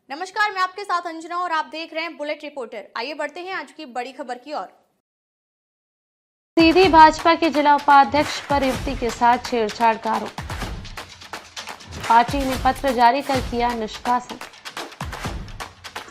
नमस्कार, मैं आपके साथ अंजना और आप देख रहे हैं बुलेट रिपोर्टर। आइए बढ़ते हैं आज की बड़ी खबर की ओर। सीधी भाजपा के जिला उपाध्यक्ष पर युवती के साथ छेड़छाड़ का आरोप, पार्टी ने पत्र जारी कर किया निष्कासन।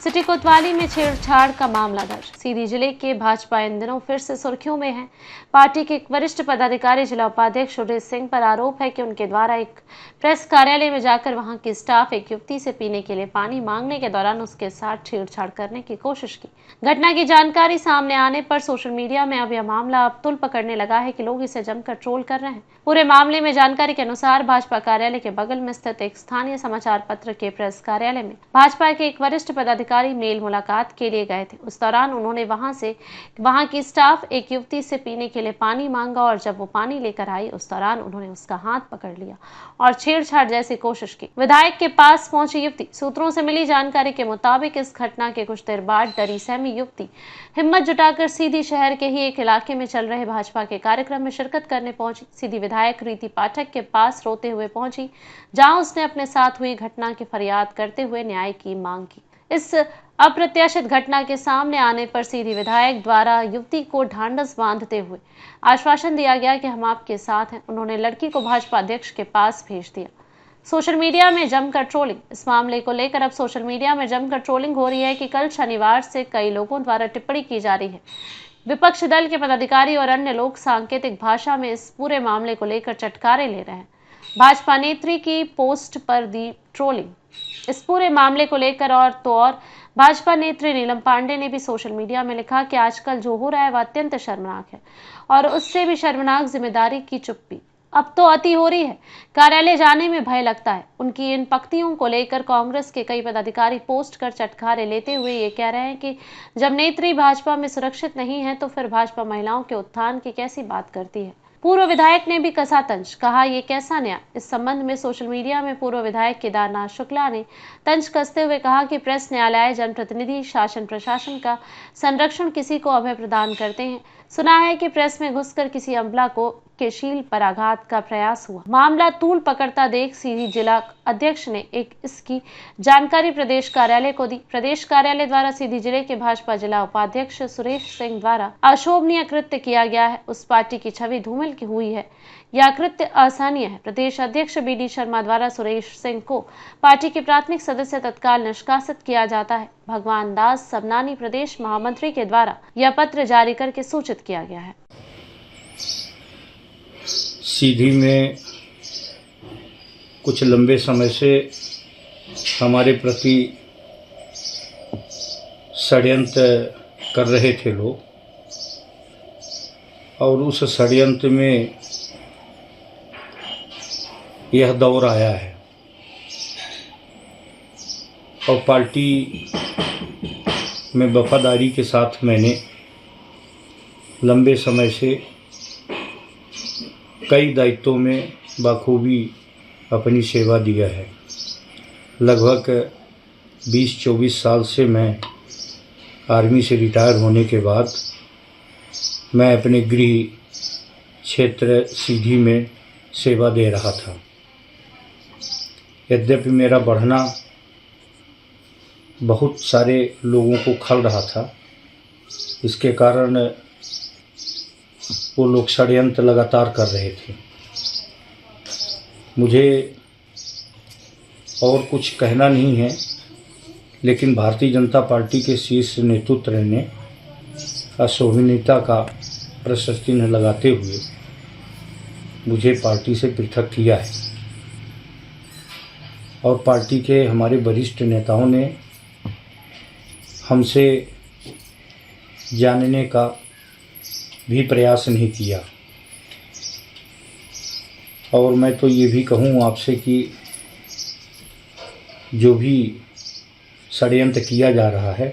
सिटी कोतवाली में छेड़छाड़ का मामला दर्ज। सीधी जिले के भाजपा इन दिनों फिर से सुर्खियों में है। पार्टी के एक वरिष्ठ पदाधिकारी जिला उपाध्यक्ष सुरेश सिंह पर आरोप है कि उनके द्वारा एक प्रेस कार्यालय में जाकर वहां की स्टाफ एक युवती से पीने के लिए पानी मांगने के दौरान उसके साथ छेड़छाड़ करने की कोशिश की। घटना की जानकारी सामने आने पर सोशल मीडिया में अब यह मामला अब तुल पकड़ने लगा है कि लोग इसे जमकर ट्रोल कर रहे हैं। पूरे मामले में जानकारी के अनुसार भाजपा कार्यालय के बगल में स्थित एक स्थानीय समाचार पत्र के प्रेस कार्यालय में भाजपा के एक वरिष्ठ पदाधिकारी मेल मुलाकात के लिए गए थे। उस दौरान उन्होंने वहां की स्टाफ एक युवती से पीने के लिए पानी मांगा और जब वो पानी लेकर आई उस दौरान उन्होंने उसका हाथ पकड़ लिया और छेड़छाड़ जैसी कोशिश की। विधायक के पास पहुंची युवती। सूत्रों से मिली जानकारी के मुताबिक इस घटना के कुछ देर बाद डरी सहमी युवती हिम्मत जुटाकर सीधी शहर के ही एक इलाके में चल रहे भाजपा के कार्यक्रम में शिरकत करने पहुंची। सीधी विधायक रीति पाठक के पास रोते हुए पहुंची, जहां उसने अपने साथ हुई घटना की फरियाद करते हुए न्याय की मांग की। इस अप्रत्याशित घटना के सामने आने पर सीधी विधायक द्वारा युवती को ढांढस बांधते हुए आश्वासन दिया गया कि हम आपके साथ हैं। उन्होंने लड़की को भाजपा अध्यक्ष के पास भेज दिया। सोशल मीडिया में जमकर ट्रोलिंग। इस मामले को लेकर अब सोशल मीडिया में जमकर ट्रोलिंग हो रही है कि कल शनिवार से कई लोगों द्वारा टिप्पणी की जा रही है। विपक्ष दल के पदाधिकारी और अन्य लोग सांकेतिक भाषा में इस पूरे मामले को लेकर चटकारे ले रहे हैं। भाजपा नेत्री की पोस्ट पर दी ट्रोलिंग। इस पूरे मामले को लेकर और भाजपा नेत्री नीलम पांडे ने भी सोशल मीडिया में लिखा कि आजकल जो हो रहा है वह अत्यंत शर्मनाक है और उससे भी शर्मनाक जिम्मेदारी की चुप्पी। अब तो अति हो रही है, कार्यालय जाने में भय लगता है। उनकी इन पंक्तियों को लेकर कांग्रेस के कई पदाधिकारी पोस्ट कर चटखारे लेते हुए ये कह रहे हैं कि जब नेत्री भाजपा में सुरक्षित नहीं है तो फिर भाजपा महिलाओं के उत्थान की कैसी बात करती है। पूर्व विधायक ने भी कसा तंज, कहा ये कैसा न्याय। इस संबंध में सोशल मीडिया में पूर्व विधायक केदारनाथ शुक्ला ने तंज कसते हुए कहा कि प्रेस, न्यायालय, जनप्रतिनिधि, शासन प्रशासन का संरक्षण किसी को अभय प्रदान करते हैं। सुना है कि प्रेस में घुसकर किसी अमला को के शील पर आघात का प्रयास हुआ। मामला तूल पकड़ता देख सीधी जिला अध्यक्ष ने इसकी जानकारी प्रदेश कार्यालय को दी। प्रदेश कार्यालय द्वारा सीधी जिले के भाजपा जिला उपाध्यक्ष सुरेश सिंह द्वारा अशोभनीय कृत्य किया गया है। उस पार्टी की छवि धूमिल की हुई है। यह कृत्य असहनीय है। प्रदेश अध्यक्ष BD शर्मा द्वारा सुरेश सिंह को पार्टी के प्राथमिक सदस्य तत्काल निष्कासित किया जाता है। भगवान दास सबनानी प्रदेश महामंत्री के द्वारा यह पत्र जारी करके सूचित किया गया है। सीधी में कुछ लंबे समय से हमारे प्रति षड्यंत्र कर रहे थे लोग और उस षड्यंत्र में यह दौर आया है और पार्टी में वफादारी के साथ मैंने लंबे समय से कई दायित्वों में बखूबी अपनी सेवा दिया है। लगभग 20-24 साल से मैं आर्मी से रिटायर होने के बाद मैं अपने गृह क्षेत्र सीधी में सेवा दे रहा था। यद्यपि मेरा बढ़ना बहुत सारे लोगों को खल रहा था, इसके कारण वो लोग षड्यंत्र लगातार कर रहे थे। मुझे और कुछ कहना नहीं है, लेकिन भारतीय जनता पार्टी के शीर्ष नेतृत्व ने अशोभनीयता का प्रशस्त चिन्ह लगाते हुए मुझे पार्टी से पृथक किया है और पार्टी के हमारे वरिष्ठ नेताओं ने हमसे जानने का भी प्रयास नहीं किया। और मैं तो ये भी कहूँ आपसे कि जो भी षड्यंत्र किया जा रहा है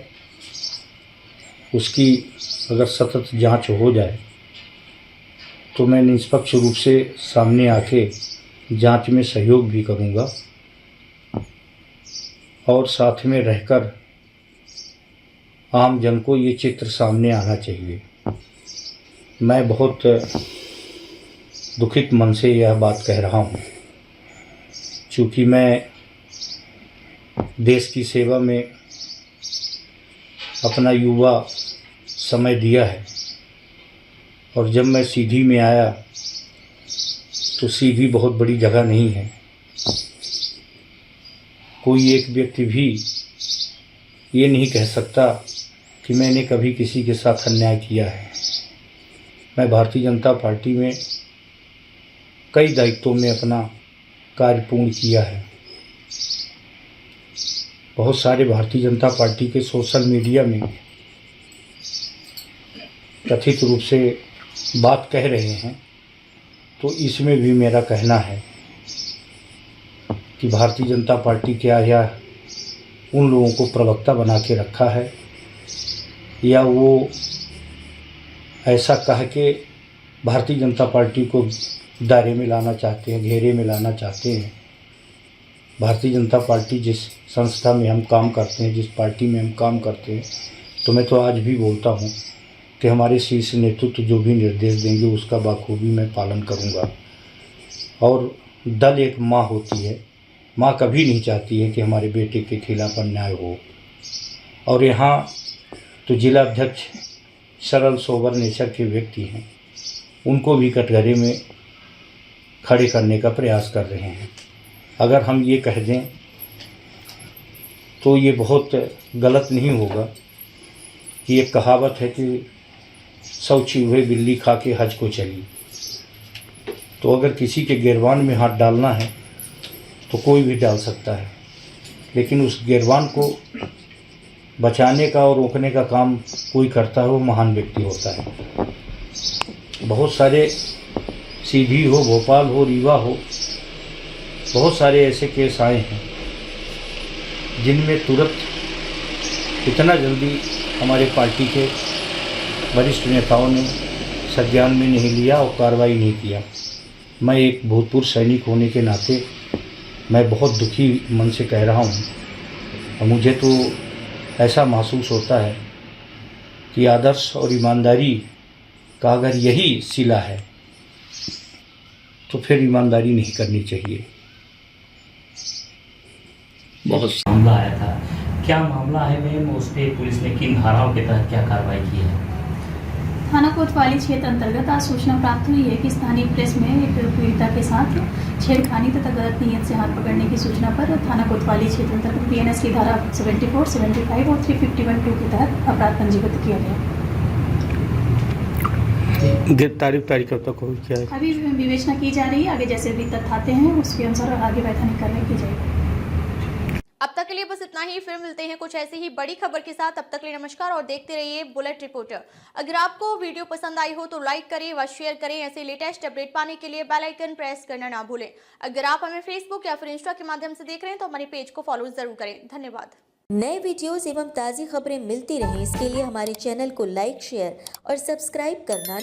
उसकी अगर सतत जांच हो जाए तो मैं निष्पक्ष रूप से सामने आके जांच में सहयोग भी करूँगा और साथ में रहकर आम जन को ये चित्र सामने आना चाहिए। मैं बहुत दुखित मन से यह बात कह रहा हूँ, चूँकि मैं देश की सेवा में अपना युवा समय दिया है। और जब मैं सीधी में आया तो सीधी बहुत बड़ी जगह नहीं है। कोई एक व्यक्ति भी ये नहीं कह सकता कि मैंने कभी किसी के साथ अन्याय किया है। मैं भारतीय जनता पार्टी में कई दायित्वों में अपना कार्य पूर्ण किया है। बहुत सारे भारतीय जनता पार्टी के सोशल मीडिया में कथित रूप से बात कह रहे हैं, तो इसमें भी मेरा कहना है कि भारतीय जनता पार्टी क्या यह उन लोगों को प्रवक्ता बना के रखा है, या वो ऐसा कह के भारतीय जनता पार्टी को दायरे में लाना चाहते हैं, घेरे में लाना चाहते हैं। भारतीय जनता पार्टी जिस संस्था में हम काम करते हैं, जिस पार्टी में हम काम करते हैं, तो मैं तो आज भी बोलता हूँ कि हमारे शीर्ष नेतृत्व जो भी निर्देश देंगे उसका बाखूबी मैं पालन करूँगा। और दल एक माँ होती है, माँ कभी नहीं चाहती है कि हमारे बेटे के खिलाफ अन्याय हो। और यहाँ तो जिला अध्यक्ष सरल सोबर नेचर के व्यक्ति हैं, उनको भी कटघरे में खड़े करने का प्रयास कर रहे हैं। अगर हम ये कह दें तो ये बहुत गलत नहीं होगा कि एक कहावत है कि 100 चूहे बिल्ली खा के हज को चली। तो अगर किसी के गिरबान में हाथ डालना है तो कोई भी डाल सकता है, लेकिन उस गिरबान को बचाने का और रोकने का काम कोई करता है, वो महान व्यक्ति होता है। बहुत सारे सीधी हो, भोपाल हो, रीवा हो, बहुत सारे ऐसे केस आए हैं जिनमें तुरंत इतना जल्दी हमारे पार्टी के वरिष्ठ नेताओं ने संज्ञान में नहीं लिया और कार्रवाई नहीं किया। मैं एक भूतपूर्व सैनिक होने के नाते मैं बहुत दुखी मन से कह रहा हूँ, और मुझे तो ऐसा महसूस होता है कि आदर्श और ईमानदारी का अगर यही सिला है तो फिर ईमानदारी नहीं करनी चाहिए। बहुत मामला आया था, क्या मामला है मैम? उस पर पुलिस ने किन धाराओं के तहत क्या कार्रवाई की है? थाना कोतवाली क्षेत्र अंतर्गत आज सूचना प्राप्त हुई है कि स्थानीय प्रेस में एक पीड़िता के साथ छेड़खानी तथा गलत नीयत से हाथ पकड़ने की सूचना पर थाना कोतवाली क्षेत्र अंतर्गत बीएनएस की धारा 74, 75 और 351(2) के तहत अपराध पंजीबद्ध किया गया। गिरफ्तारी तारीख कब तक होगी? क्या है? अभी विवेचना की जा रही है, आगे जैसे भी तथ्य आते हैं उसके अनुसार आगे वैधानिक कार्रवाई की जाएगी। अब तक के लिए बस इतना ही। फिर मिलते हैं कुछ ऐसी ही बड़ी खबर के साथ। अब तक के लिए नमस्कार और देखते रहिए बुलेट रिपोर्टर। अगर आपको वीडियो पसंद आई हो तो लाइक करें व शेयर करें। ऐसे लेटेस्ट अपडेट पाने के लिए बेल आइकन प्रेस करना ना भूलें। अगर आप हमें फेसबुक या फिर इंस्टा के माध्यम से देख रहे हैं तो हमारे पेज को फॉलो जरूर करें। धन्यवाद। नए वीडियोस एवं ताज़ी खबरें मिलती रहें, इसके लिए हमारे चैनल को लाइक, शेयर और सब्सक्राइब करना